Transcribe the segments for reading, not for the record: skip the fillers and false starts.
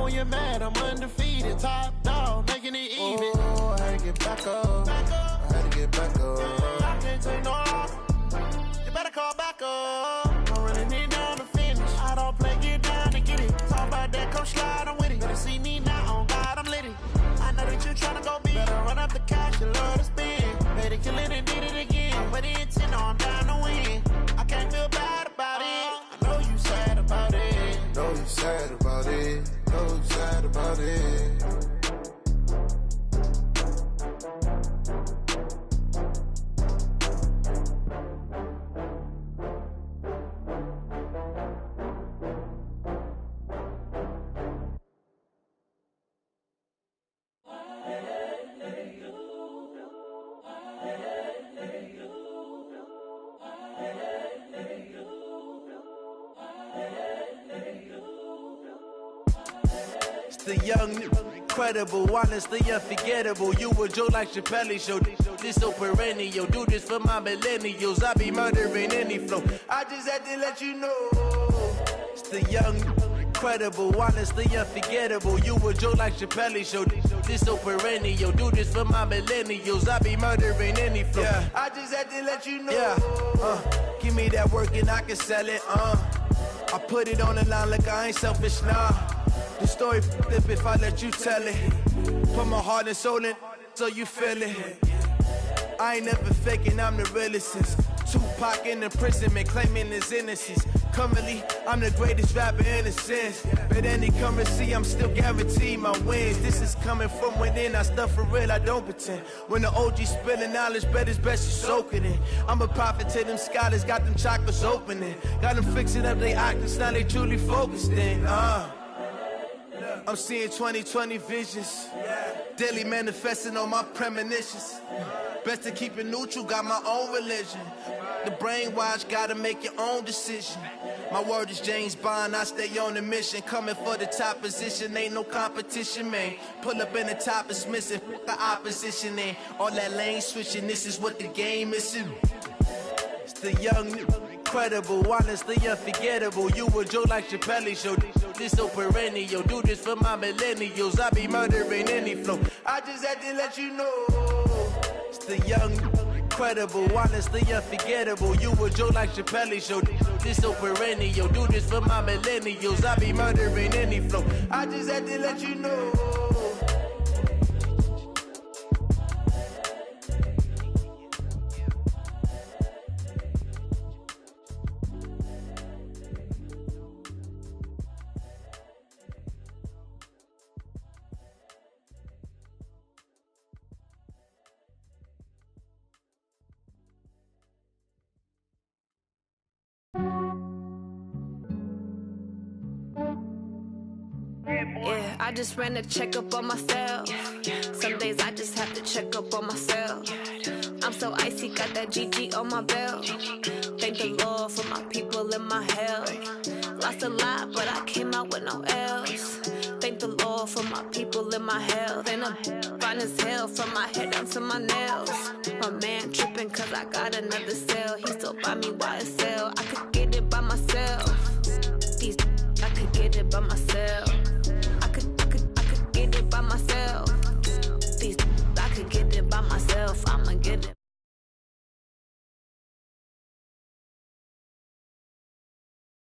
when you're mad, I'm undefeated. Top dog, making it even. Oh, I had to get back up. I had to get back up. I can't take no loss. You better call back up. I'm really need down to finish. I don't play, get down to get it. Talk about that, come slide, I'm with it. Better see me now, on God, I'm lit it. I know that you're tryna go big. Better run up the cash, you love to spend. Made it, kill it, and did it again. But the intent, I'm down to win. I can't feel bad about it. I know you sad about it. Know you sad about it. Know you sad about it. The young, incredible, honestly unforgettable. You a joke like Chappelle show. This so perennial. Do this for my millennials. I be murdering any flow. I just had to let you know. It's the young, incredible, honestly unforgettable. You a joke like Chappelle show. This so perennial. Do this for my millennials. I be murdering any flow. Yeah. I just had to let you know. Yeah. Give me that work and I can sell it. I put it on the line like I ain't selfish, nah. The story flip if I let you tell it. Put my heart and soul in so you feel it. I ain't never faking, I'm the realest since Tupac in imprisonment, claiming his innocence. Currently, I'm the greatest rapper in a sense. But any currency, I'm still guaranteed my wins. This is coming from within, I stuff for real, I don't pretend. When the OG spilling knowledge, bet it's best you soak it in. I'm a prophet to them scholars, got them chakras opening. Got them fixing up their octaves, now they truly focused in. I'm seeing 2020 visions. Daily manifesting on my premonitions. Best to keep it neutral, got my own religion. The brainwash, gotta make your own decision. My word is James Bond, I stay on the mission. Coming for the top position, ain't no competition, man. Pull up in the top is missing, fuck the opposition, and all that lane switching, this is what the game is. It's the young, incredible, honestly unforgettable. You a joke like Chappelle show. This so perennial. Do this for my millennials. I be murdering any flow. I just had to let you know. It's the young, incredible, honestly unforgettable. You a joke like Chappelle show. This so perennial. Do this for my millennials. I be murdering any flow. I just had to let you know. Yeah, I just ran a checkup on myself. Some days I just have to check up on myself. I'm so icy, got that GG on my belt. Thank the Lord for my people in my health. Lost a lot, but I came out with no L's. Thank the Lord for my people in my health. And I'm fine as hell from my head down to my nails. My man tripping cause I got another cell. He still buy me YSL. I could get it by myself. These I could get it by myself. I could get it by myself. These I could get it by myself. I'ma get it.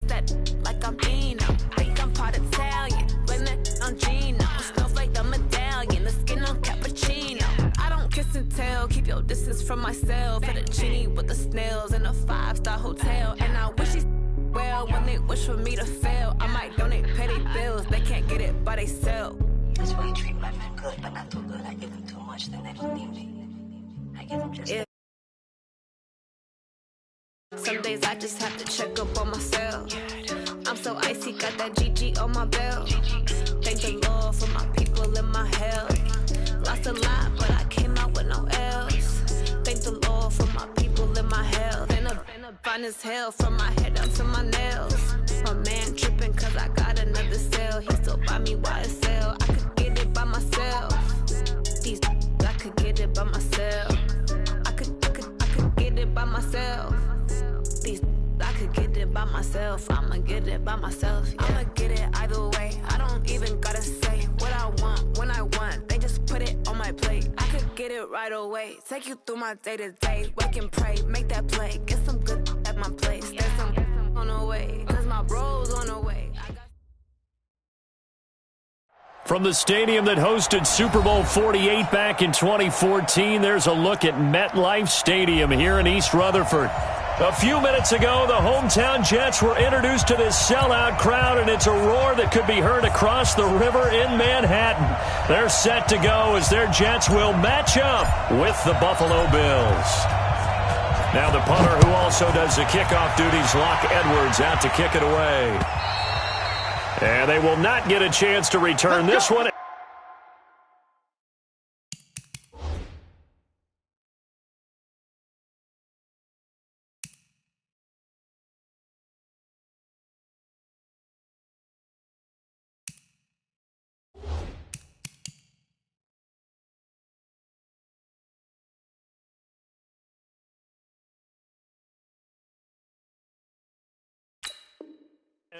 That like I'm Dino, think I'm part Italian. Blame that on Gino. Smells like the medallion, the skin on cappuccino. I don't kiss and tell, keep your distance from myself. At a genie with the snails in a 5-star hotel. And I wish he's well when they wish for me to fail. I might donate, pay their bills, they can't get it by they self. That's why you treat my men good, but not too good. I give them too much, then they don't need me. I give them just. Some days I just have to check up on myself. I'm so icy, got that GG on my belt. Thank the Lord for my people in my health. Lost a lot, but I came out with no L's. Thank the Lord for my people in my health. And I'm fine as hell from my head down to my nails. My man tripping cause I got another cell. He still buy me YSL. I could get it by myself. These I could get it by myself. I could get it by myself. These I could get it by myself. I'ma get it by myself. Yeah. I'ma get it either way. I don't even gotta it right away. Take you through my day-to-day. Wake and pray, make that play. Get some good at my place. There's some on the way, cause my bro's on the way. From the stadium that hosted Super Bowl 48 back in 2014, there's a look at MetLife Stadium here in East Rutherford. A few minutes ago, the hometown Jets were introduced to this sellout crowd, and it's a roar that could be heard across the river in Manhattan. They're set to go as their Jets will match up with the Buffalo Bills. Now the punter, who also does the kickoff duties, Locke Edwards, out to kick it away. And they will not get a chance to return this one.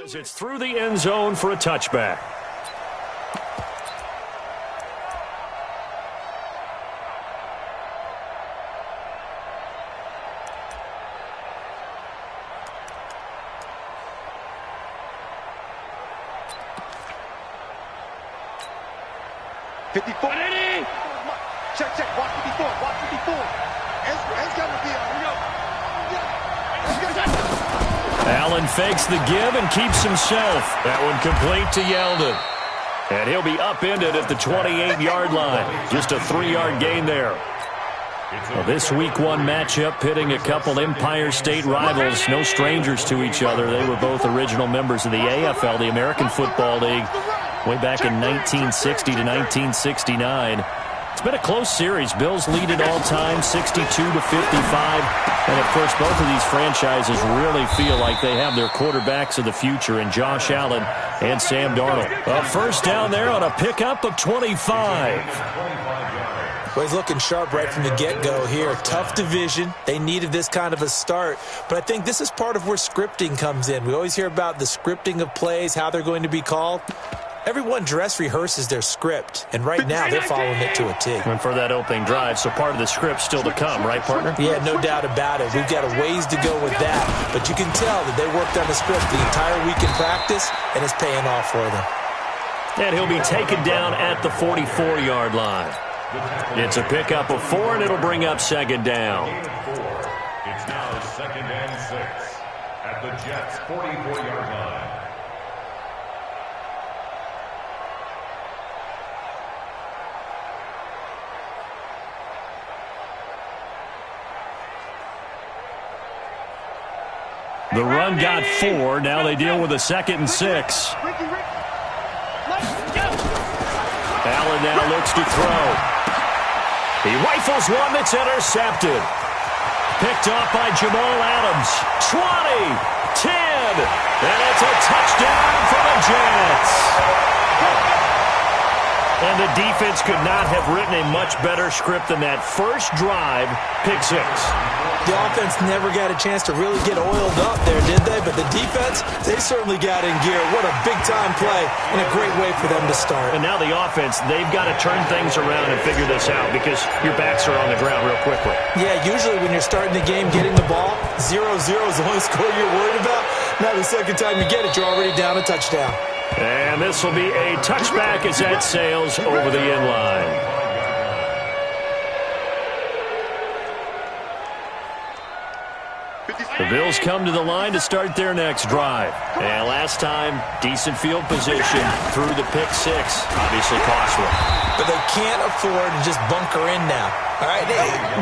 As it's through the end zone for a touchback. Check, watch 54, watch 54. It's got to be Allen fakes the give and keeps himself. That one complete to Yeldon. And he'll be upended at the 28-yard line. Just a 3-yard gain there. Well, this Week 1 matchup pitting a couple Empire State rivals, no strangers to each other. They were both original members of the AFL, the American Football League, way back in 1960 to 1969. It's been a close series. Bills lead it all time, 62 to 55. And, of course, both of these franchises really feel like they have their quarterbacks of the future in Josh Allen and Sam Darnold. A first down there on a pickup of 25. Well, he's looking sharp right from the get-go here. Tough division. They needed this kind of a start. But I think this is part of where scripting comes in. We always hear about the scripting of plays, how they're going to be called. Everyone dress rehearses their script, and right now they're following it to a T. And for that opening drive, so part of the script still to come, right, partner? Yeah, no doubt about it. We've got a ways to go with that. But you can tell that they worked on the script the entire week in practice, and it's paying off for them. And he'll be taken down at the 44-yard line. It's a pickup of 4, and it'll bring up second down. It's now 2nd and 6 at the Jets' 44-yard line. The run got 4. Now they deal with a 2nd and 6. Allen now looks to throw. He rifles one that's intercepted. Picked off by Jamal Adams. 20, 10, and it's a touchdown for the Jets. And the defense could not have written a much better script than that first drive, pick 6. The offense never got a chance to really get oiled up there, did they? But the defense, they certainly got in gear. What a big-time play and a great way for them to start. And now the offense, they've got to turn things around and figure this out because your backs are on the ground real quickly. Yeah, usually when you're starting the game, getting the ball, 0-0 is the only score you're worried about. Now the second time you get it, you're already down a touchdown. And this will be a touchback as that sails over the end line. The Bills come to the line to start their next drive. And last time, decent field position through the pick 6. Obviously costly. But they can't afford to just bunker in now. All right,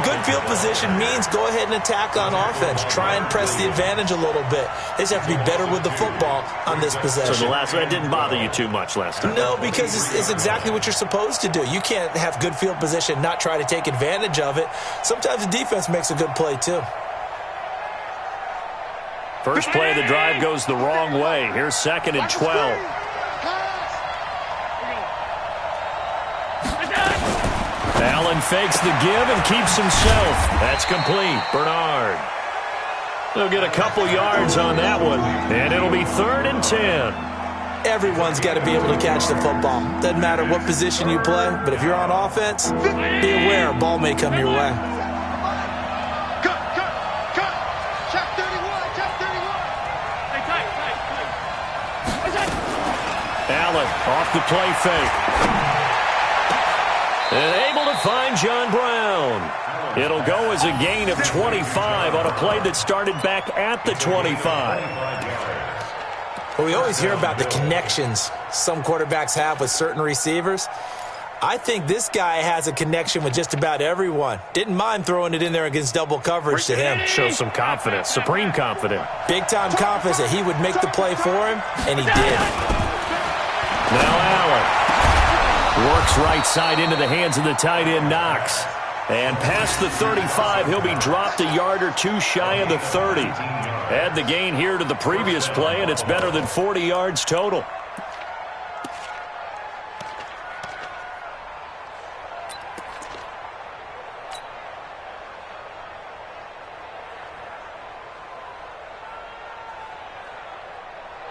good field position means go ahead and attack on offense. Try and press the advantage a little bit. They just have to be better with the football on this possession. So the last one didn't bother you too much last time? No, because it's exactly what you're supposed to do. You can't have good field position and not try to take advantage of it. Sometimes the defense makes a good play, too. First play of the drive goes the wrong way. Here's 2nd and 12. Allen fakes the give and keeps himself. That's complete. Bernard. He'll get a couple yards on that one, and it'll be 3rd and 10. everyone's got to be able to catch the football. Doesn't matter what position you play, but if you're on offense, be aware a ball may come your way. Cut. Check 31, check 31. Hey, tight. Allen off the play fake. And able to find John Brown. It'll go as a gain of 25 on a play that started back at the 25. Well, we always hear about the connections some quarterbacks have with certain receivers. I think this guy has a connection with just about everyone. Didn't mind throwing it in there against double coverage to him. Shows some confidence, supreme confidence. Big-time confidence that he would make the play for him, and he did. Now Allen works right side into the hands of the tight end Knox. And past the 35, he'll be dropped a yard or two shy of the 30. Add the gain here to the previous play, and it's better than 40 yards total.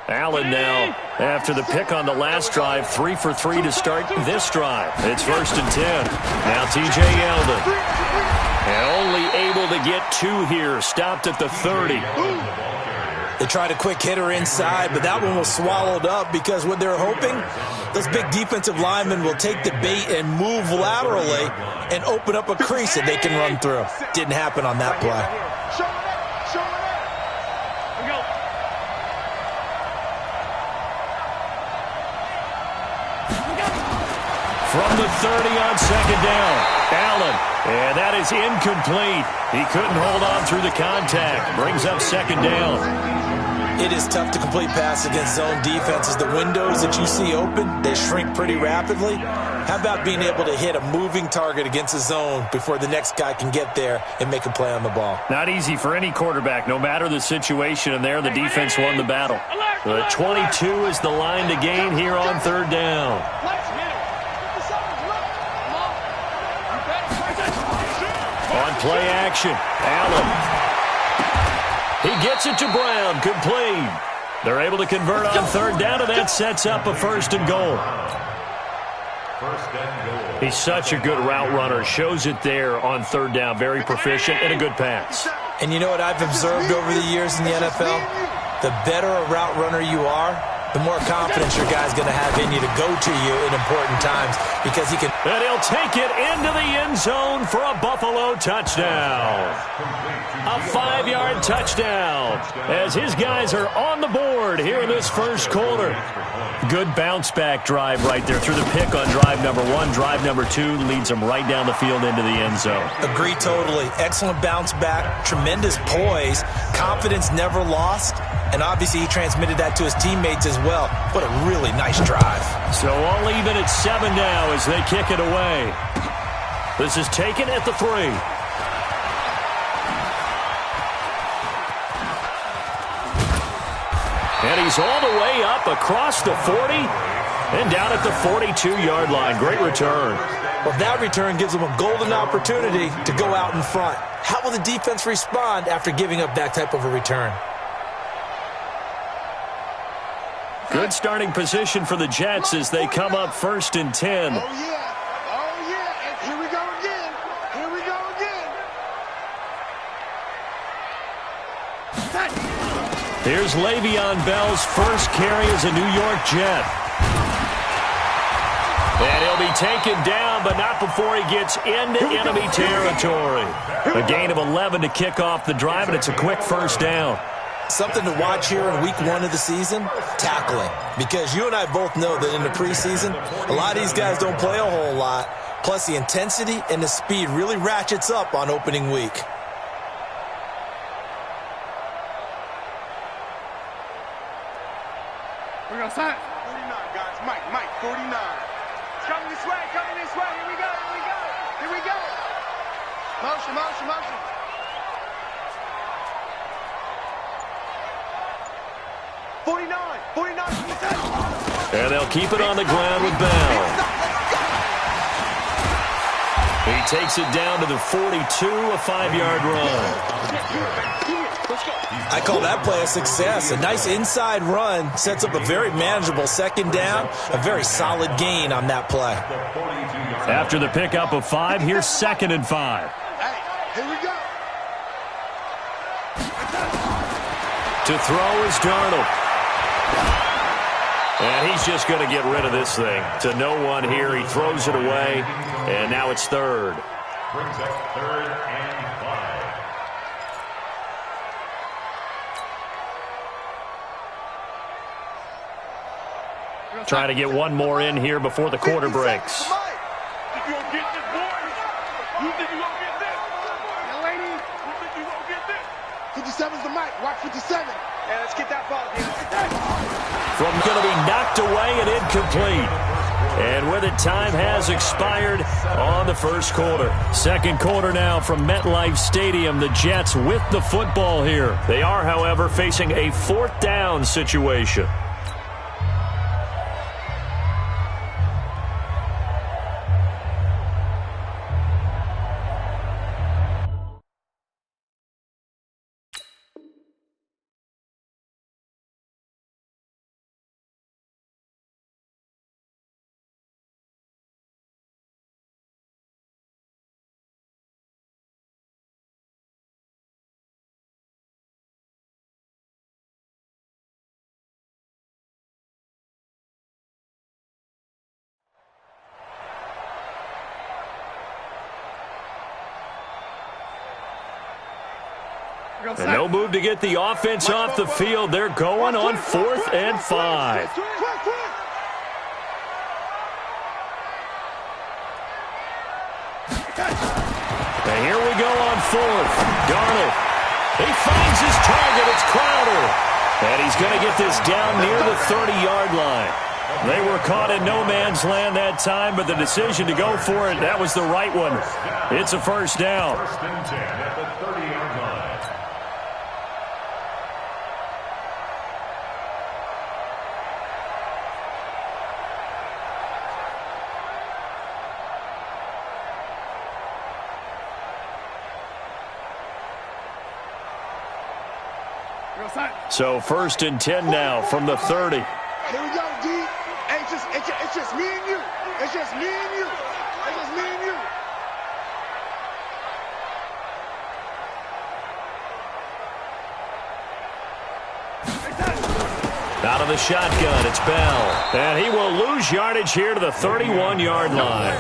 Allen now, after the pick on the last drive, 3 for 3 to start this drive. It's 1st and 10. Now T.J. Yeldon. And only able to get 2 here, stopped at the 30. They tried a quick hitter inside, but that one was swallowed up because what they're hoping, those big defensive linemen will take the bait and move laterally and open up a crease that they can run through. Didn't happen on that play. From the 30 on 2nd down, Allen, and that is incomplete. He couldn't hold on through the contact. Brings up 2nd down. It is tough to complete pass against zone defenses. The windows that you see open, they shrink pretty rapidly. How about being able to hit a moving target against a zone before the next guy can get there and make a play on the ball? Not easy for any quarterback, no matter the situation, and there the defense won the battle. The 22 is the line to gain here on 3rd down. On play action, Allen. He gets it to Brown, complete. They're able to convert on 3rd down, and that sets up a 1st and goal. He's such a good route runner. Shows it there on 3rd down. Very proficient and a good pass. And you know what I've observed over the years in the NFL? The better a route runner you are, the more confidence your guy's going to have in you to go to you in important times because he can. And he'll take it into the end zone for a Buffalo touchdown. A 5-yard touchdown as his guys are on the board here in this first quarter. Good bounce-back drive right there through the pick on drive number 1. Drive number 2 leads them right down the field into the end zone. Agree totally. Excellent bounce-back, tremendous poise, confidence never lost, and obviously he transmitted that to his teammates as well. What a really nice drive. So all even at 7 now as they kick it away. This is taken at the 3. And he's all the way up across the 40 and down at the 42-yard line. Great return. Well, that return gives them a golden opportunity to go out in front. How will the defense respond after giving up that type of a return? Good starting position for the Jets as they come up 1st and 10. Oh, yeah. And here we go again. Here's Le'Veon Bell's first carry as a New York Jet. And he'll be taken down, but not before he gets into enemy territory. A gain of 11 to kick off the drive, and it's a quick 1st down. Something to watch here in week 1 of the season, tackling. Because you and I both know that in the preseason, a lot of these guys don't play a whole lot. Plus, the intensity and the speed really ratchets up on opening week. We're going to sign 49, guys. Mike, 49. It's coming this way. Here we go. Motion. 49 from the 10. And they'll keep it on the ground with Bell. He takes it down to the 42, a 5-yard run. I call that play a success. A nice inside run sets up a very manageable second down, a very solid gain on that play. After the pickup of 5, here's 2nd and 5. Hey, here we go. To throw is Darnold. And he's just going to get rid of this thing. To no one here. He throws it away, and now it's 3rd. Brings up 3rd and 5. Trying to get one more in here before the quarter breaks. You gonna get this, boys? You think you gonna get this? Young lady, you think you gonna get this? 57's the mic. Watch 57. Yeah, let's get that ball, dude. From going to be knocked away and incomplete. And with it, time has expired on the first quarter. Second quarter now from MetLife Stadium. The Jets with the football here. They are, however, facing a 4th down situation. And no move to get the offense off the field. They're going on 4th and 5. And here we go on 4th. Darnold. He finds his target. It's Crowder. And he's going to get this down near the 30-yard line. They were caught in no man's land that time, but the decision to go for it, that was the right one. It's a 1st down. 1st and 10 at the 30-yard line. So 1st and 10 now from the 30. Here we go, D. Hey, it's just me and you. It's just me and you. It's just me and you. Out of the shotgun, it's Bell. And he will lose yardage here to the 31-yard line.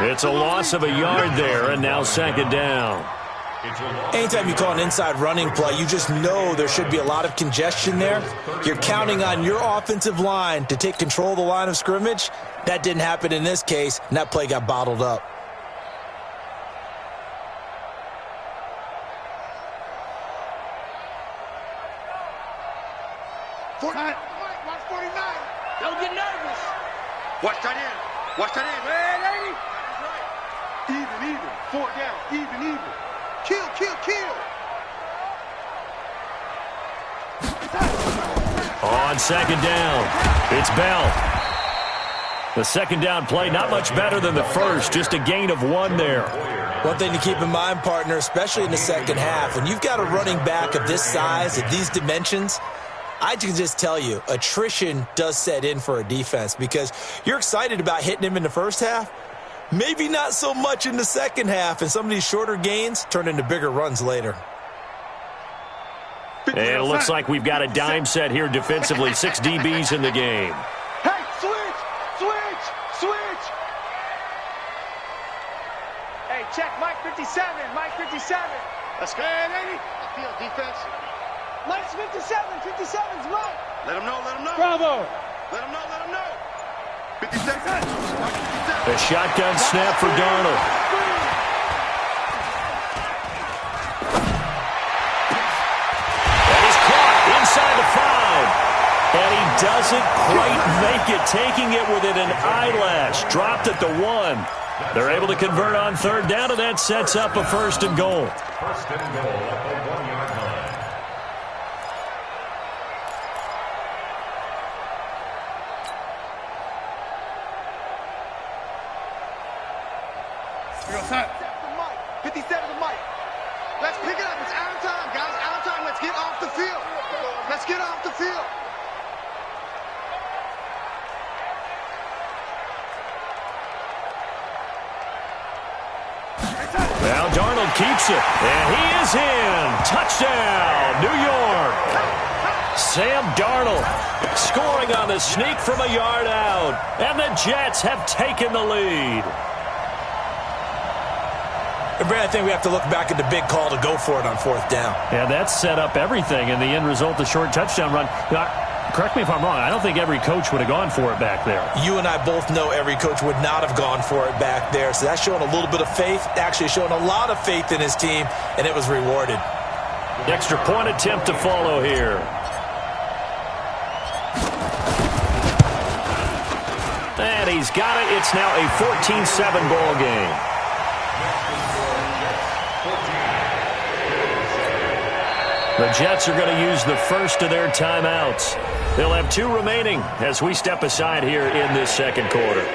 It's a loss of a yard there, and now 2nd down. Anytime you call an inside running play, you just know there should be a lot of congestion there. You're counting on your offensive line to take control of the line of scrimmage. That didn't happen in this case, and that play got bottled up. Watch 49. Don't get nervous. Watch that in. Watch that in. Hey, lady. Even. 4 down. Even. Kill. On 2nd down, it's Bell. The 2nd down play, not much better than the first, just a gain of 1 there. One thing to keep in mind, partner, especially in the second half, when you've got a running back of this size, of these dimensions, I can just tell you, attrition does set in for a defense because you're excited about hitting him in the first half. Maybe not so much in the second half, and some of these shorter gains turn into bigger runs later. And it looks like we've got a dime set here defensively. 6 DBs in the game. Hey, switch. Hey, check Mike 57. Let's go, lady. Field defense. Mike's 57. 57's Mike. Let him know. Bravo. Let him know. 57. A shotgun snap for Darnold. That is caught inside the 5. And he doesn't quite make it, taking it within an eyelash. Dropped at the 1. They're able to convert on 3rd down, and that sets up a 1st and goal. 1st and goal at the 1-yard line. Here goes Hunt. 57 to Mike. Let's pick it up. It's out of time, guys. Out of time. Let's get off the field. Let's get off the field. Now Darnold keeps it, and he is in. Touchdown, New York. Sam Darnold scoring on the sneak from a yard out, and the Jets have taken the lead. And Brad, I think we have to look back at the big call to go for it on 4th down. Yeah, that set up everything, and the end result, the short touchdown run. Correct me if I'm wrong, I don't think every coach would have gone for it back there. You and I both know every coach would not have gone for it back there. So that's showing a little bit of faith, actually showing a lot of faith in his team, and it was rewarded. Extra point attempt to follow here. And he's got it. It's now a 14-7 ball game. The Jets are going to use the first of their timeouts. They'll have 2 remaining as we step aside here in this second quarter.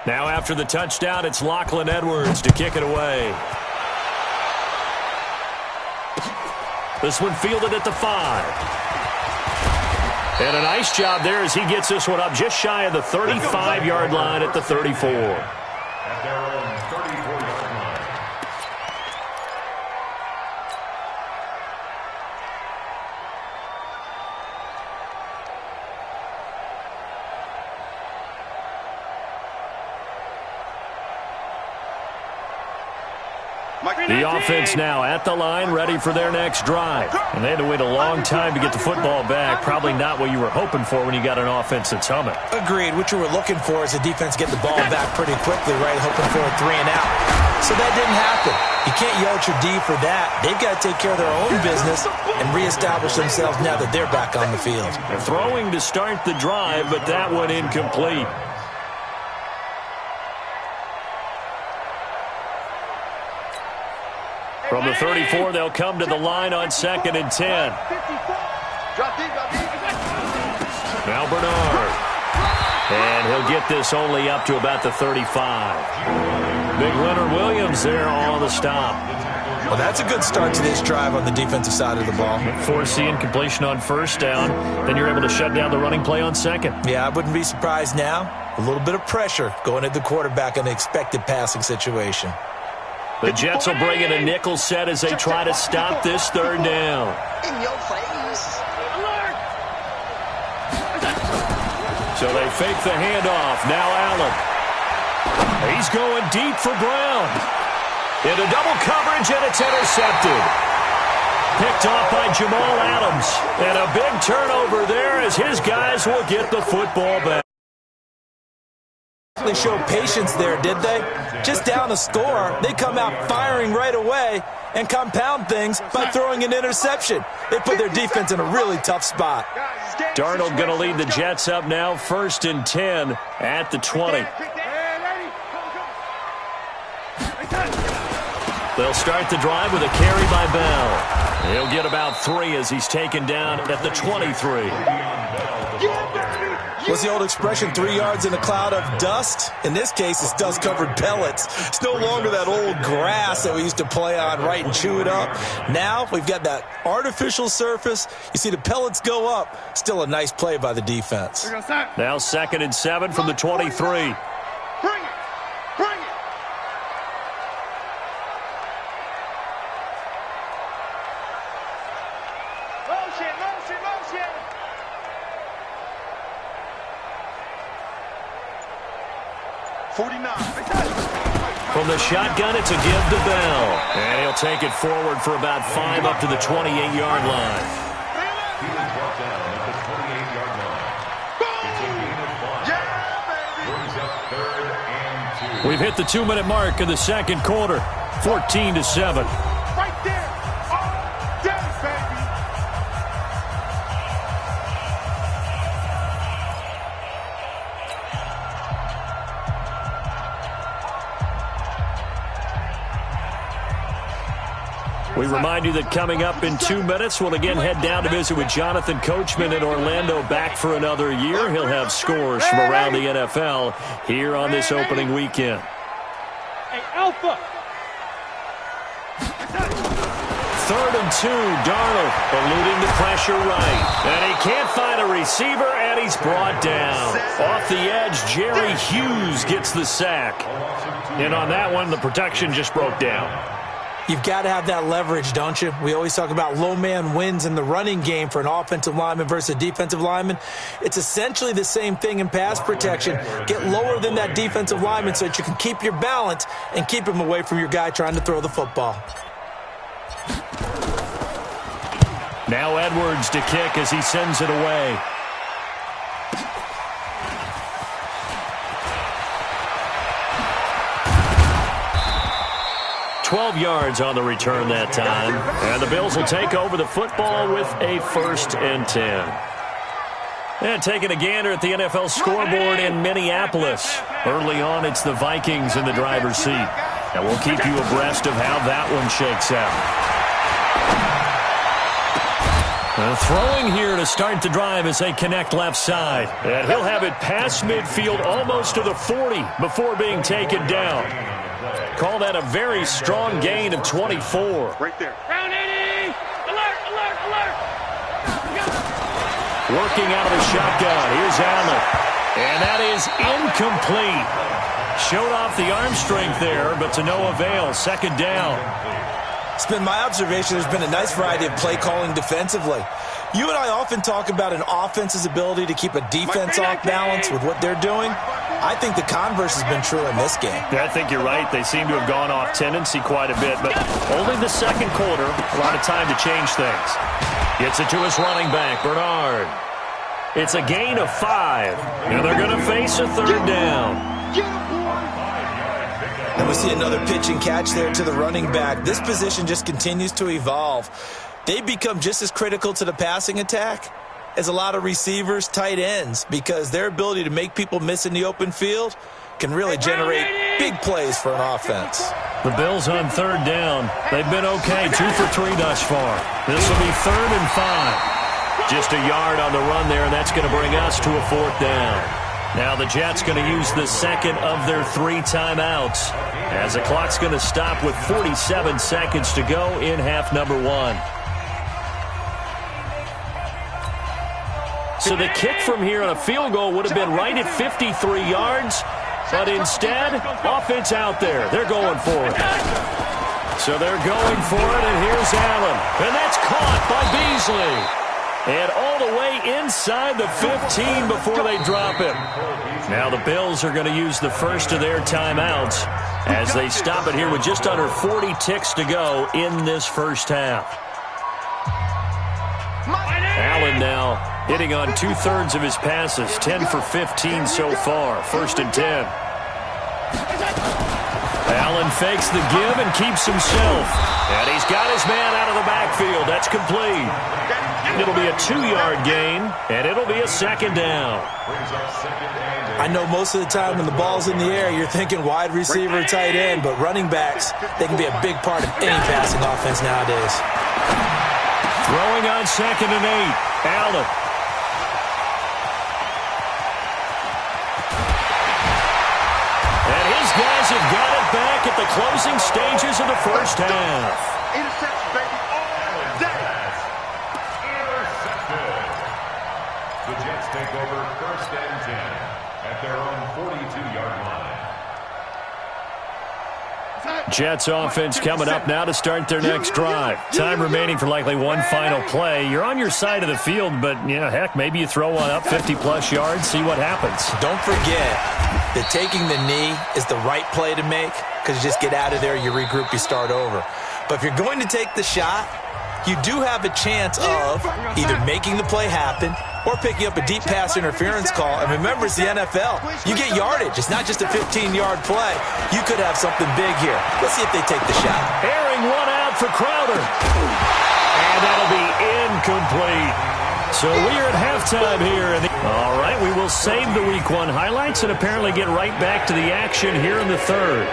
Now after the touchdown, it's Lachlan Edwards to kick it away. This one fielded at the 5. And a nice job there as he gets this one up just shy of the 35-yard line at the 34. At their own 34-yard line. The offense now at the line, ready for their next drive. And they had to wait a long time to get the football back. Probably not what you were hoping for when you got an offense that's humming. Agreed. What you were looking for is the defense get the ball back pretty quickly, right? Hoping for a 3 and out. So that didn't happen. You can't yell at your D for that. They've got to take care of their own business and reestablish themselves now that they're back on the field. They're throwing to start the drive, but that one incomplete. From the 34, they'll come to the line on 2nd and 10. Now Bernard. And he'll get this only up to about the 35. Big Leonard Williams there on the stop. Well, that's a good start to this drive on the defensive side of the ball. Force the incompletion on 1st down. Then you're able to shut down the running play on 2nd. Yeah, I wouldn't be surprised now. A little bit of pressure going at the quarterback in the expected passing situation. The Jets will bring in a nickel set as they try to stop this 3rd down. In your face. So they fake the handoff. Now Allen. He's going deep for Brown. Into double coverage, and it's intercepted. Picked off by Jamal Adams. And a big turnover there as his guys will get the football back. They showed patience there, did they? Just down a score, they come out firing right away and compound things by throwing an interception. They put their defense in a really tough spot. Darnold going to lead the Jets up now, 1st and 10 at the 20. They'll start the drive with a carry by Bell. He'll get about 3 as he's taken down at the 23. What's the old expression, 3 yards in a cloud of dust? In this case, it's dust-covered pellets. It's no longer that old grass that we used to play on, right, and chew it up. Now we've got that artificial surface. You see the pellets go up. Still a nice play by the defense. Now 2nd and 7 from the 23. From the shotgun, it's a give to Bell. And he'll take it forward for about 5 up to the 28-yard line. He was brought down at the 28-yard line. It's a gain of 5. We've hit the 2-minute mark of the second quarter, 14-7. Right there. All day, baby. We remind you that coming up in 2 minutes, we'll again head down to visit with Jonathan Coachman in Orlando, back for another year. He'll have scores from around the NFL here on this opening weekend. Hey, Alpha. 3rd and 2, Darnold eluding the pressure right. And he can't find a receiver, and he's brought down. Off the edge, Jerry Hughes gets the sack. And on that one, the protection just broke down. You've got to have that leverage, don't you? We always talk about low man wins in the running game for an offensive lineman versus a defensive lineman. It's essentially the same thing in pass protection. Get lower than that defensive lineman so that you can keep your balance and keep him away from your guy trying to throw the football. Now Edwards to kick as he sends it away. $12 yards on the return that time. And the Bills will take over the football with a 1st and 10. And taking a gander at the NFL scoreboard in Minneapolis. Early on, it's the Vikings in the driver's seat. And we'll keep you abreast of how that one shakes out. Throwing here to start the drive as they connect left side. And he'll have it past midfield almost to the 40 before being taken down. Call that a very strong gain of 24. Right there. Round 80. Alert, alert, alert. Working out of the shotgun. Here's Allen. And that is incomplete. Showed off the arm strength there, but to no avail. 2nd down. It's been my observation there's been a nice variety of play calling defensively. You and I often talk about an offense's ability to keep a defense off balance with what they're doing. I think the converse has been true in this game. Yeah, I think you're right. They seem to have gone off tendency quite a bit, but only the second quarter, a lot of time to change things. Gets it to his running back, Bernard. It's a gain of 5, and they're going to face a 3rd down. And we see another pitch and catch there to the running back. This position just continues to evolve. They become just as critical to the passing attack as a lot of receivers, tight ends, because their ability to make people miss in the open field can really generate big plays for an offense. The Bills on 3rd down. They've been okay, 2 for 3 thus far. This will be 3rd and 5. Just a yard on the run there, and that's going to bring us to a 4th down. Now the Jets going to use the second of their 3 timeouts as the clock's going to stop with 47 seconds to go in half number 1. So the kick from here on a field goal would have been right at 53 yards, but instead, offense out there. They're going for it. So they're going for it, and here's Allen. And that's caught by Beasley. And all the way inside the 15 before they drop it. Now the Bills are going to use the first of their timeouts as they stop it here with just under 40 ticks to go in this first half. Allen now hitting on 2/3 of his passes, 10 for 15 so far, 1st and 10. Allen fakes the give and keeps himself. And he's got his man out of the backfield. That's complete. It'll be a 2-yard gain, and it'll be a 2nd down. I know most of the time when the ball's in the air, you're thinking wide receiver, tight end, but running backs, they can be a big part of any passing offense nowadays. Throwing on 2nd and 8, Allen. And his guys have got it back at the closing stages of the first half. Interception, baby. All day. The Jets take over 1st and 10 at their own 42-yard line. Jets offense coming up now to start their next drive. Time remaining for likely one final play. You're on your side of the field, but, heck, maybe you throw one up 50-plus yards, see what happens. Don't forget that taking the knee is the right play to make because you just get out of there, you regroup, you start over. But if you're going to take the shot, you do have a chance of either making the play happen or picking up a deep pass interference call. And remember, it's the NFL. You get yardage. It's not just a 15-yard play. You could have something big here. Let's see if they take the shot. Airing one out for Crowder. And that'll be incomplete. So we are at halftime here. All right, we will save the Week 1 highlights and apparently get right back to the action here in the third.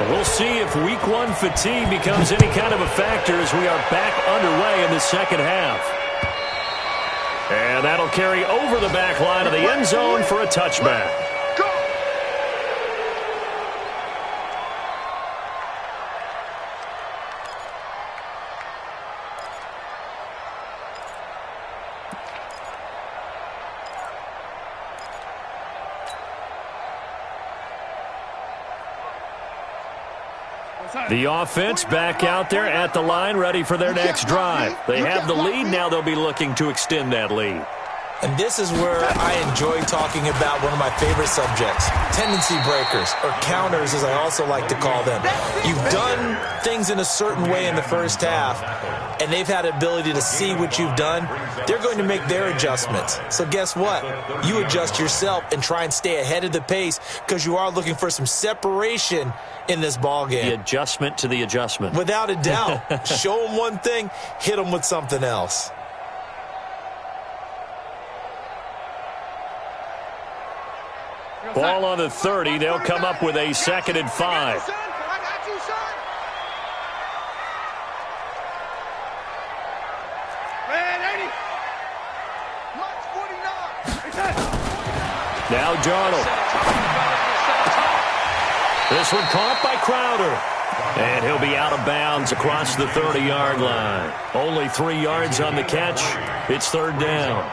We'll see if Week 1 fatigue becomes any kind of a factor as we are back underway in the second half. And that'll carry over the back line of the end zone for a touchback. The offense back out there at the line, ready for their next drive. They have the lead. Now they'll be looking to extend that lead. And this is where I enjoy talking about one of my favorite subjects, tendency breakers, or counters as I also like to call them. You've done things in a certain way in the first half, and they've had the ability to see what you've done. They're going to make their adjustments. So guess what? You adjust yourself and try and stay ahead of the pace because you are looking for some separation in this ball game. The adjustment to the adjustment. Without a doubt. Show them one thing, hit them with something else. Ball on the 30. They'll come up with a 2nd and 5. Now Darnold. This one caught by Crowder. And he'll be out of bounds across the 30-yard line. Only 3 yards on the catch. It's 3rd down.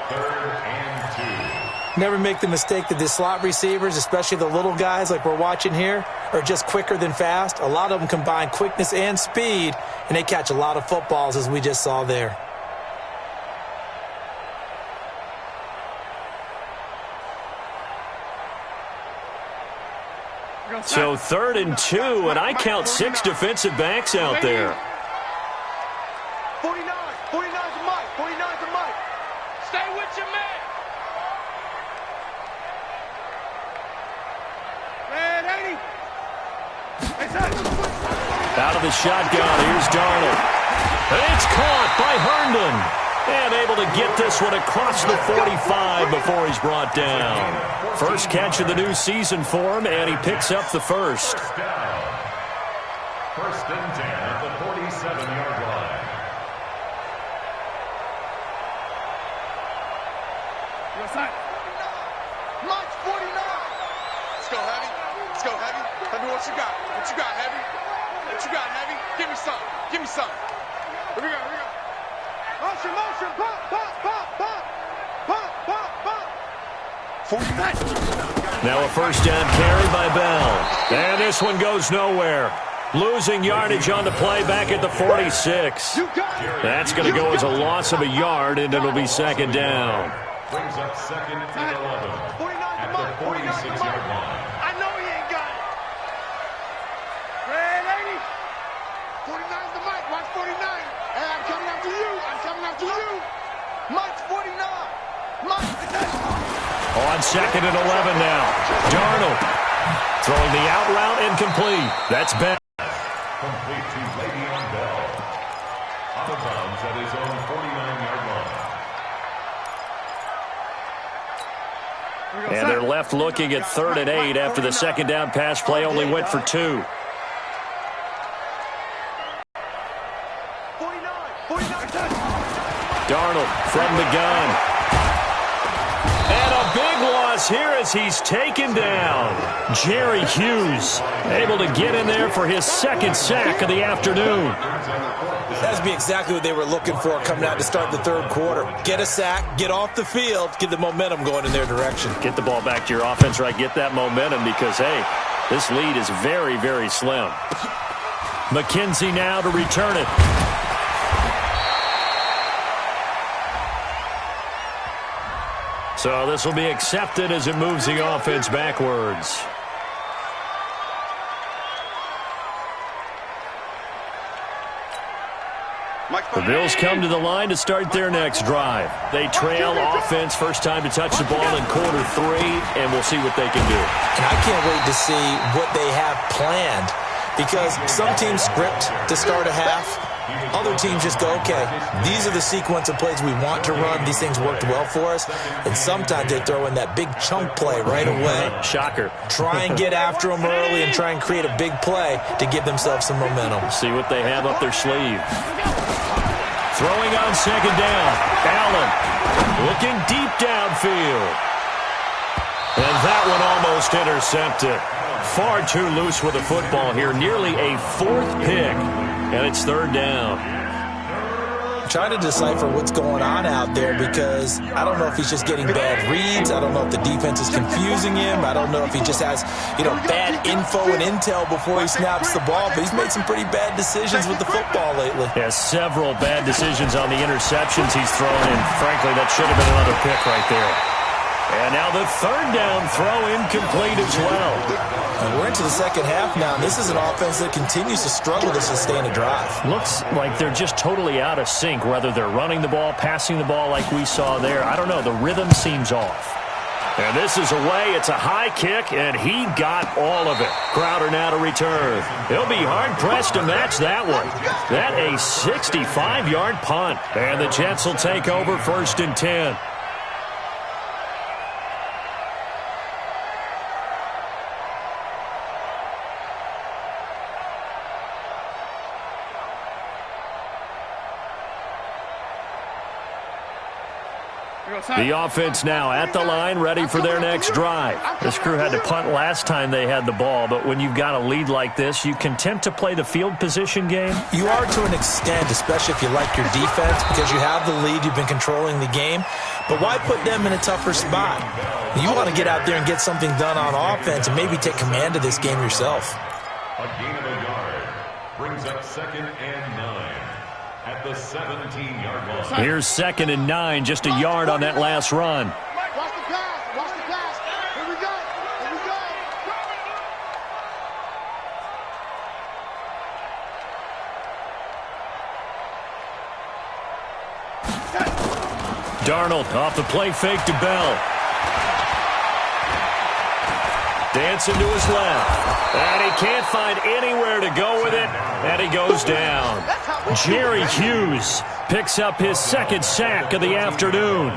Never make the mistake that the slot receivers, especially the little guys like we're watching here, are just quicker than fast. A lot of them combine quickness and speed, and they catch a lot of footballs, as we just saw there. So 3rd and 2, and I count 6 defensive backs out there. 49's a Mike. 49's a Mike. Stay with your man. Out of the shotgun, here's Darnold. And it's caught by Herndon. And able to get this one across the 45 before he's brought down. First catch of the new season for him, and he picks up the first. 1st and 10 at the 47-yard line. Mike's 49. Let's go, Heavy. Let's go, Heavy. Heavy, what you got? What you got, Heavy? What you got, Heavy? Give me something. Give me something. Here we go, here we go. Motion, motion, pop, pop, pop, pop. Pop, pop, pop. 49. Now a first down carry by Bell. And this one goes nowhere. Losing yardage on the play back at the 46. That's going to go as a loss of a yard, and it'll be 2nd down. Brings up 2nd and 11 at the 46-yard line. I know he ain't got it. Red 80. 49's the Mike. Watch 49. Hey, I'm coming after you. I'm coming after you. Mike's 49. Mike. On 2nd and 11 now. Darnold throwing the out route incomplete. That's Bell. Complete to Le'Veon Bell. Out of bounds at his own 49-yard line. And they're left looking at 3rd and 8 after the 2nd down pass play only went for 2. 49. Darnold from the gun. And a big loss here as he's taken down. Jerry Hughes able to get in there for his 2nd sack of the afternoon. That'd be exactly what they were looking for coming out to start the 3rd quarter. Get a sack, get off the field, get the momentum going in their direction. Get the ball back to your offense, right? Get that momentum because, hey, this lead is very, very slim. McKenzie now to return it. So this will be accepted as it moves the offense backwards. The Bills come to the line to start their next drive. They trail offense, first time to touch the ball in quarter 3, and we'll see what they can do. And I can't wait to see what they have planned, because some teams script to start a half. Other teams just go, okay, these are the sequence of plays we want to run. These things worked well for us. And sometimes they throw in that big chunk play right away. Shocker. Try and get after them early and try and create a big play to give themselves some momentum. See what they have up their sleeve. Throwing on second down. Allen looking deep downfield. And that one almost intercepted. Far too loose with the football here. Nearly a 4th pick. And it's 3rd down. I'm trying to decipher what's going on out there, because I don't know if he's just getting bad reads. I don't know if the defense is confusing him. I don't know if he just has, bad info and intel before he snaps the ball. But he's made some pretty bad decisions with the football lately. Yeah, several bad decisions on the interceptions he's thrown, and frankly, that should have been another pick right there. And now the 3rd down throw incomplete as well. And we're into the second half now. This is an offense that continues to struggle to sustain a drive. Looks like they're just totally out of sync, whether they're running the ball, passing the ball like we saw there. I don't know. The rhythm seems off. And this is away. It's a high kick, and he got all of it. Crowder now to return. He'll be hard-pressed to match that one. That a 65-yard punt. And the Jets will take over 1st and 10. The offense now at the line, ready for their next drive. This crew had to punt last time they had the ball, but when you've got a lead like this, you content to play the field position game? You are to an extent, especially if you like your defense, because you have the lead, you've been controlling the game. But why put them in a tougher spot? You want to get out there and get something done on offense and maybe take command of this game yourself. A gain of a yard brings up 2nd and 9. At the 17-yard line. Here's 2nd and 9, just a yard on that last run. Watch the pass. Watch the pass. Here we go. Here we go. Darnold off the play fake to Bell. Dancing to his left. And he can't find anywhere to go with it. And he goes down. Jerry Hughes picks up his 2nd sack of the afternoon.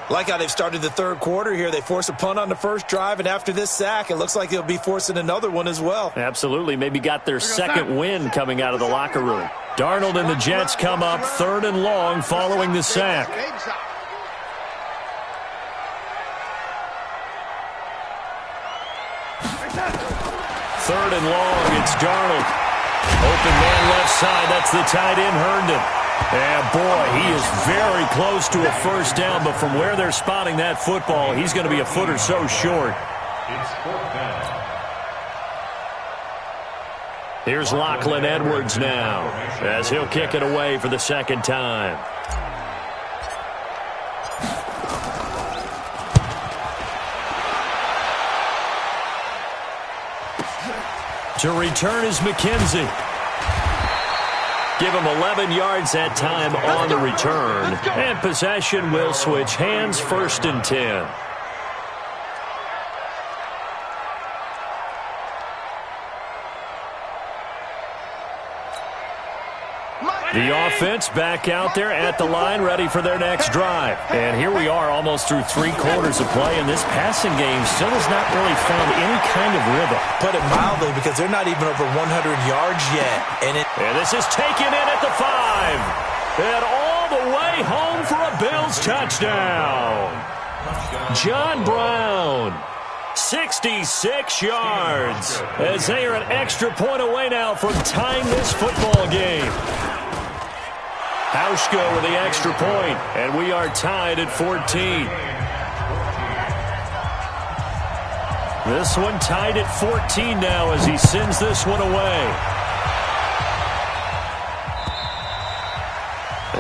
Like how they've started the 3rd quarter here. They force a punt on the first drive, and after this sack, it looks like they'll be forcing another one as well. Absolutely. Maybe got their 2nd win coming out of the locker room. Darnold and the Jets come up 3rd and long following the sack. 3rd and long. It's Darnold. Open man left side. That's the tight end, Herndon. And, boy, he is very close to a first down, but from where they're spotting that football, he's going to be a foot or so short. It's 4th down. Here's Lachlan Edwards now, as he'll kick it away for the 2nd time. To return is McKenzie. Give him 11 yards that time on the return. And possession will switch hands, 1st and 10. The offense back out there at the line, ready for their next drive. And here we are almost through 3 quarters of play, and this passing game still has not really found any kind of rhythm. Put it mildly, because they're not even over 100 yards yet. And this is taken in at the 5. And all the way home for a Bills touchdown. John Brown. 66 yards. As they are an extra point away now from tying this football game. Hauschka with the extra point, and we are tied at 14. This one tied at 14 now as he sends this one away.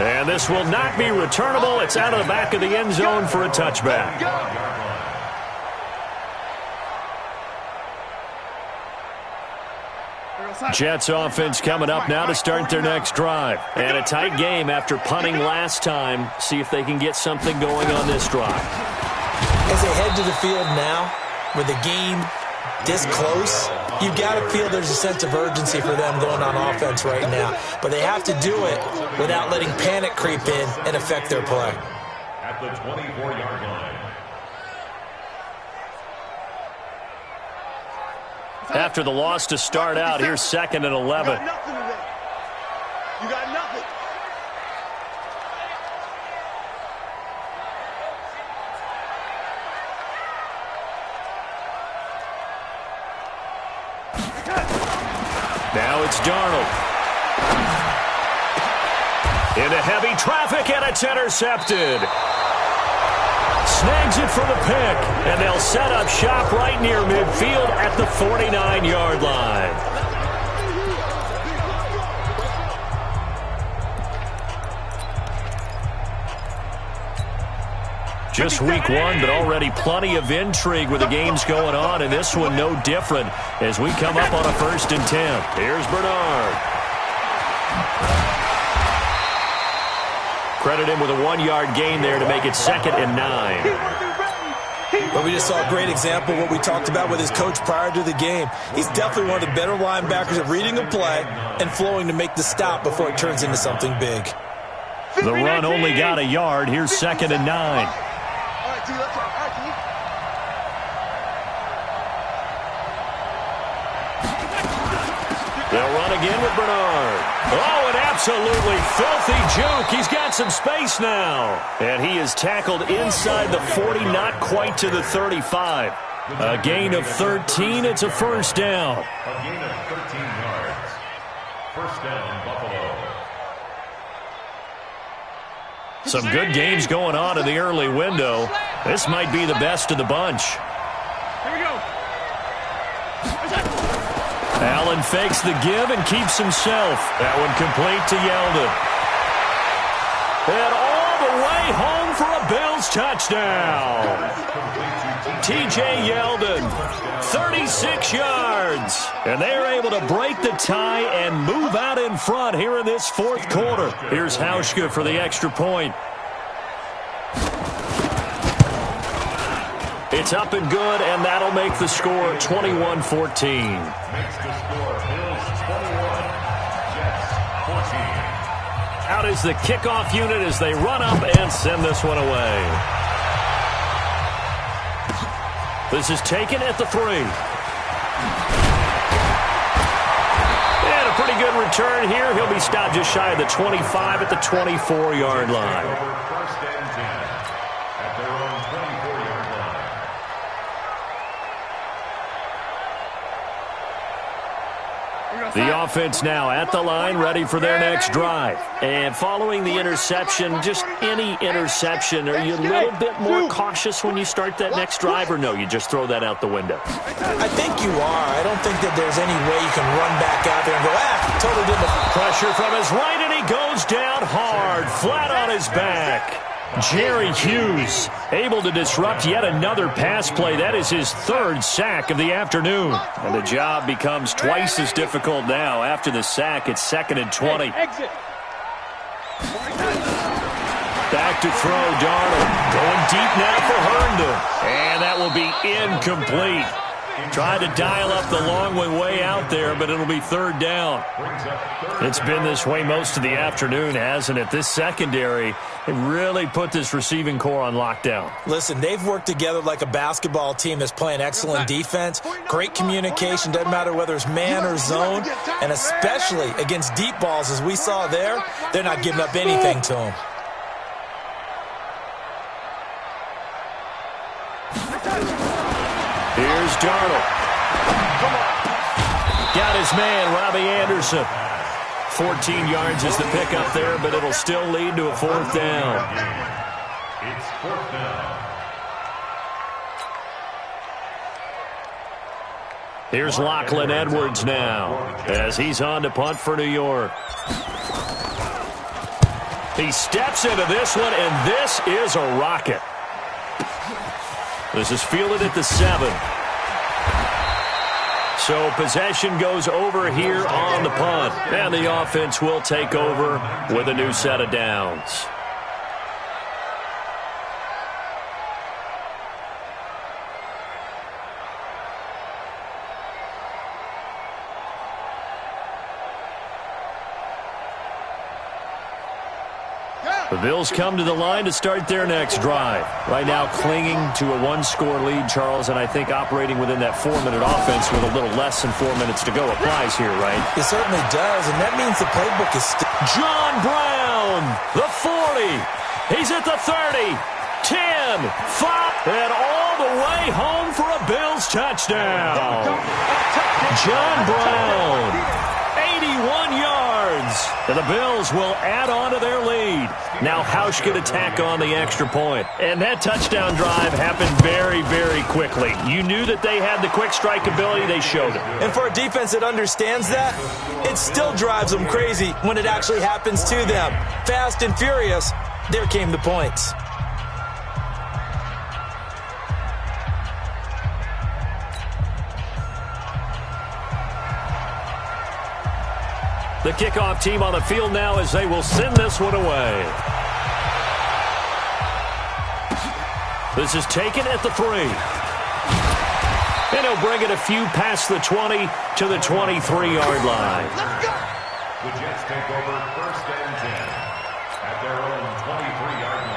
And this will not be returnable. It's out of the back of the end zone for a touchback. Jets offense coming up now to start their next drive. And a tight game after punting last time. See if they can get something going on this drive. As they head to the field now, with the game this close, you've got to feel there's a sense of urgency for them going on offense right now. But they have to do it without letting panic creep in and affect their play. At the 24-yard line. After the loss to start out, here's 2nd and 11. You got nothing today. You got nothing. Now it's Darnold. Into heavy traffic, and it's intercepted. Snags it for the pick, and they'll set up shop right near midfield at the 49-yard line. Just week 1, but already plenty of intrigue with the games going on, and this one no different as we come up on a 1st and 10. Here's Bernard. Credit him with a 1-yard gain there to make it 2nd and 9. But we just saw a great example of what we talked about with his coach prior to the game. He's definitely one of the better linebackers at reading a play and flowing to make the stop before it turns into something big. The run only got a yard. Here's 2nd and 9. They'll run again with Bernard. Oh, an absolutely filthy juke. He's got some space now. And he is tackled inside the 40, not quite to the 35. A gain of 13. It's a 1st down. A gain of 13 yards. 1st down, Buffalo. Some good games going on in the early window. This might be the best of the bunch. Here we go. Allen fakes the give and keeps himself. That one complete to Yeldon. And all the way home for a Bills touchdown. T.J. Yeldon, 36 yards. And they're able to break the tie and move out in front here in this 4th quarter. Here's Hauschka for the extra point. It's up and good, and that'll make the score 21-14. Makes the score Bills 21, Jets 14. Out is the kickoff unit as they run up and send this one away. This is taken at the 3. And a pretty good return here. He'll be stopped just shy of the 25 at the 24-yard line. 1st and 10 at their own 24-yard line. The offense now at the line, ready for their next drive. And following the interception, just any interception, are you a little bit more cautious when you start that next drive, or no, you just throw that out the window? I think you are. I don't think that there's any way you can run back out there and go, totally didn't. Pressure from his right, and he goes down hard, flat on his back. Jerry Hughes able to disrupt yet another pass play. That is his 3rd sack of the afternoon. And the job becomes twice as difficult now. After the sack, it's 2nd and 20. Exit. Back to throw, Darnold. Going deep now for Herndon. And that will be incomplete. Tried to dial up the long way out there, but it'll be 3rd down. It's been this way most of the afternoon, hasn't it? This secondary, it really put this receiving core on lockdown. Listen, they've worked together like a basketball team that's playing excellent defense. Great communication, doesn't matter whether it's man or zone. And especially against deep balls, as we saw there, they're not giving up anything to them. Here's Darnold. Got his man, Robbie Anderson. 14 yards is the pickup there, but it'll still lead to a 4th down. It's 4th down. Here's Lachlan Edwards now as he's on to punt for New York. He steps into this one, and this is a rocket. This is fielded at the 7. So possession goes over here on the punt. And the offense will take over with a new set of downs. The Bills come to the line to start their next drive. Right now clinging to a one-score lead, Charles, and I think operating within that 4-minute offense with a little less than 4 minutes to go applies here, right? It certainly does, and that means the playbook is still... John Brown, the 40. He's at the 30, 10, 5, and all the way home for a Bills touchdown. John Brown, 81 yards. And the Bills will add on to their lead. Now Hausch could attack on the extra point. And that touchdown drive happened very, very quickly. You knew that they had the quick strike ability. They showed it. And for a defense that understands that, it still drives them crazy when it actually happens to them. Fast and furious, there came the points. The kickoff team on the field now as they will send this one away. This is taken at the 3. And he'll bring it a few past the 20 to the 23-yard line. The Jets take over 1st and 10 at their own 23-yard line.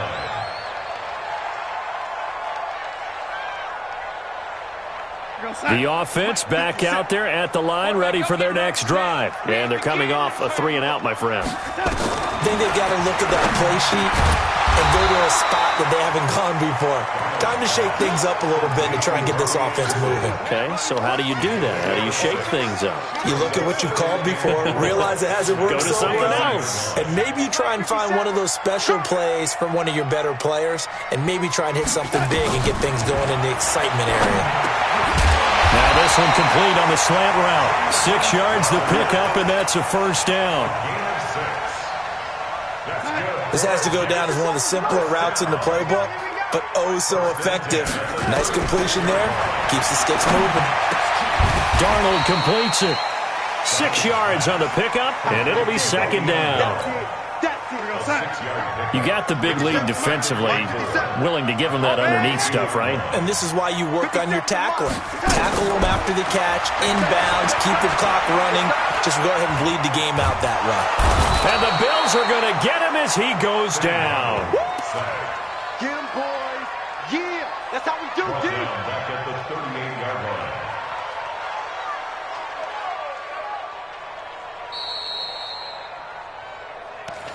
The offense back out there at the line, ready for their next drive. And they're coming off a 3-and-out, my friend. I think they've got to look at that play sheet and go to a spot that they haven't gone before. Time to shake things up a little bit to try and get this offense moving. Okay, so how do you do that? How do you shake things up? You look at what you called before, realize it hasn't worked so well. Go to something else. And maybe you try and find one of those special plays from one of your better players, and maybe try and hit something big and get things going in the excitement area. Now this one complete on the slant route. 6 yards the pickup, and that's a first down. This has to go down as one of the simpler routes in the playbook, but oh so effective. Nice completion there. Keeps the sticks moving. Darnold completes it. 6 yards on the pickup, and it'll be second down. You got the big lead defensively, willing to give them that underneath stuff, right? And this is why you work on your tackling. Tackle them after the catch, inbounds, keep the clock running. Just go ahead and bleed the game out that way. And the Bills are going to get him as he goes down. Get him, boys. Yeah, that's how we do, D. Back at the 38-yard line.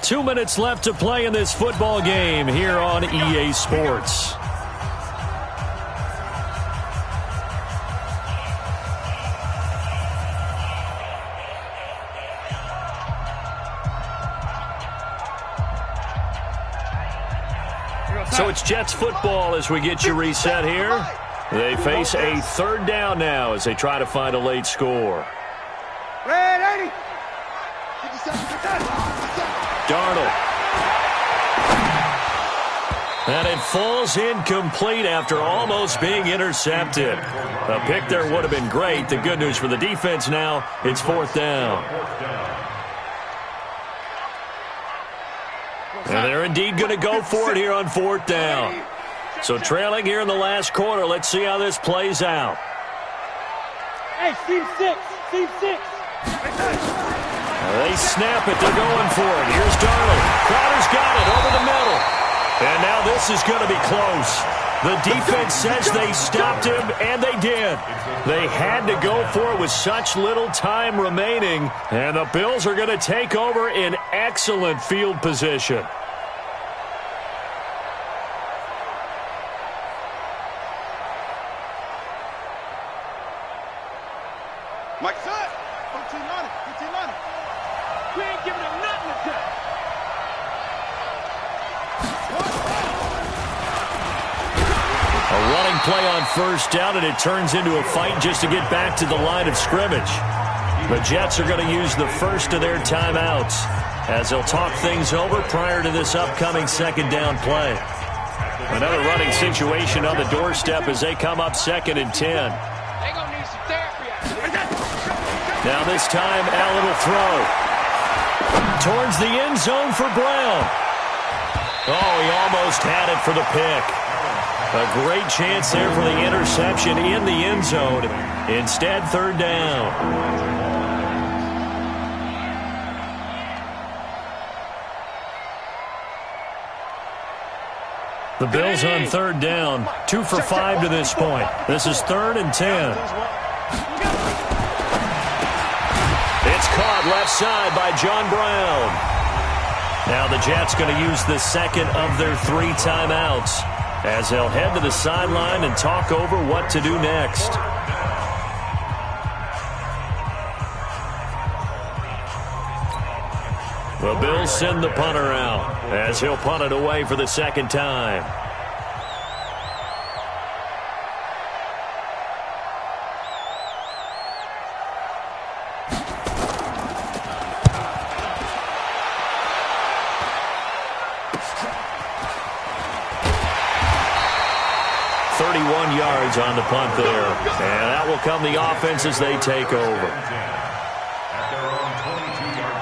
Two minutes left to play in this football game here on EA Sports. So it's Jets football as we get you reset here. They face a third down now as they try to find a late score. Red 80. Darnold. And it falls incomplete after almost being intercepted. A pick there would have been great. The good news for the defense now, it's fourth down. And they're indeed going to go for it here on fourth down. So trailing here in the last quarter. Let's see how this plays out. Hey, Steve 6. They snap it. They're going for it. Here's Darnold. Crowder's got it over the middle. And now this is going to be close. The defense says they stopped him, and they did. They had to go for it with such little time remaining. And the Bills are going to take over in excellent field position. Mike, son. 15 money. We ain't giving him nothing to do. A running play on first down, and it turns into a fight just to get back to the line of scrimmage. The Jets are going to use the first of their timeouts as they'll talk things over prior to this upcoming second down play. Another running situation on the doorstep as they come up 2nd and 10. They gonna need some therapy. Now this time, Allen will throw. Towards the end zone for Brown. Oh, he almost had it for the pick. A great chance there for the interception in the end zone. Instead, third down. The Bills on third down, 2 for 5 to this point. This is 3rd and 10. It's caught left side by John Brown. Now the Jets going to use the second of their 3 timeouts as they'll head to the sideline and talk over what to do next. The Bills send the punter out as he'll punt it away for the second time. Yards on the punt there. And that will come the offense as they take over. At their own 22-yard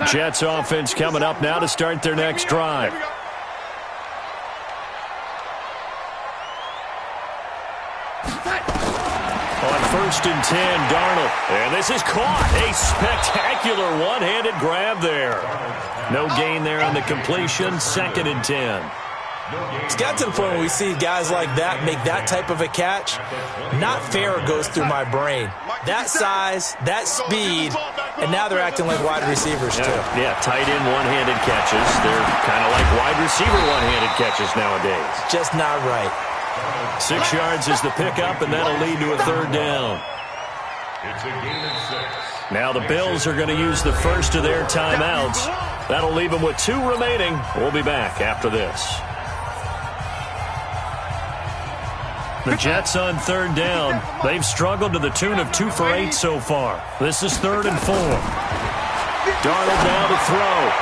line. Jets offense coming up now to start their next drive. On 1st and 10, Darnold. And this is caught. A spectacular one-handed grab there. No gain there on the completion. 2nd and 10. It's got to the point where we see guys like that make that type of a catch. Not fair goes through my brain. That size, that speed, and now they're acting like wide receivers too. Yeah, tight end one-handed catches. They're kind of like wide receiver one-handed catches nowadays. Just not right. 6 yards is the pickup, and that'll lead to a third down. It's a gain of 6. Now the Bills are going to use the first of their timeouts. That'll leave them with 2 remaining. We'll be back after this. The Jets on third down. They've struggled to the tune of 2 for 8 so far. This is 3rd and 4. Darnold now to throw.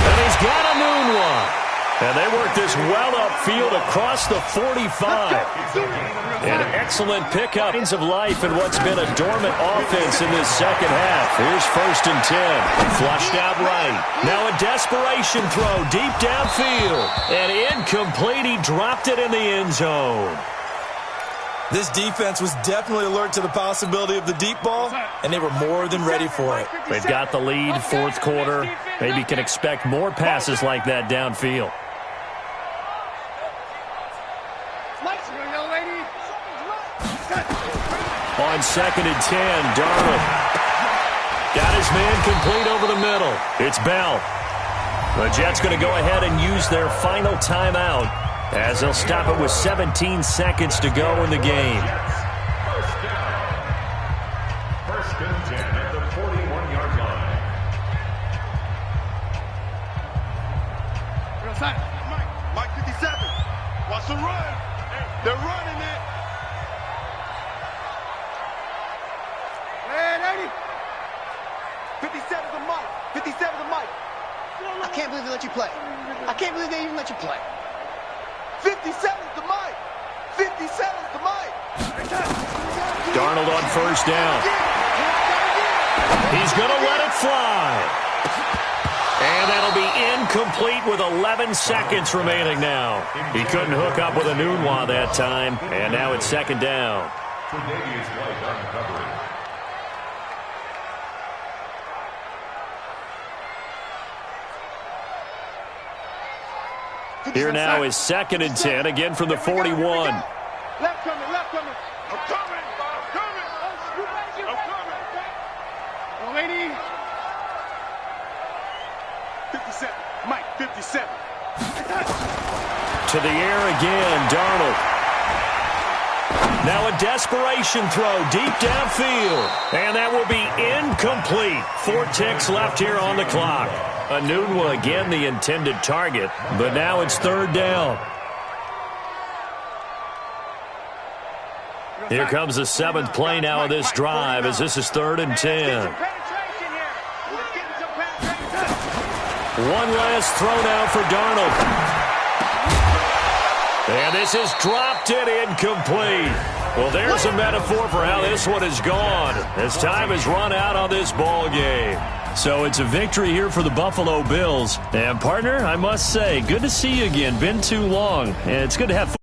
And he's got a noon one. And they work this well upfield across the 45. An excellent pickup of life in what's been a dormant offense in this second half. Here's 1st and 10. Flushed out right. Now a desperation throw deep downfield. And incomplete. He dropped it in the end zone. This defense was definitely alert to the possibility of the deep ball, and they were more than ready for it. They've got the lead, 4th quarter. Maybe can expect more passes like that downfield. On 2nd and 10, Darnold got his man complete over the middle. It's Bell. The Jets going to go ahead and use their final timeout as they'll stop it with 17 seconds to go in the game. First down. 1st and 10 at the 41-yard line. Mike 57. Watch the run. They're running it. 57's a Mike. 57's a Mike. I can't believe they let you play. I can't believe they even let you play. 57's the Mike. 57's the Mike. Darnold on 1st down. He's going to let it fly. And that'll be incomplete with 11 seconds remaining now. He couldn't hook up with a Nunwa that time. And now it's 2nd down. Tre'Davious White on recovery. Here now is 2nd and 10, again from the 41. Left coming, left coming. I'm coming, I'm coming. I'm coming. Oh, lady. 57, Mike, 57. To the air again, Darnold. Now a desperation throw deep downfield. And that will be incomplete. 4 ticks left here on the clock. Anunwa again the intended target, but now it's 3rd down. Here comes the 7th play now of this drive as this is 3rd and 10. One last throw now for Darnold. And this is dropped and incomplete. Well, there's a metaphor for how this one is gone, as time has run out on this ball game. So it's a victory here for the Buffalo Bills. And, partner, I must say, good to see you again. Been too long. And it's good to have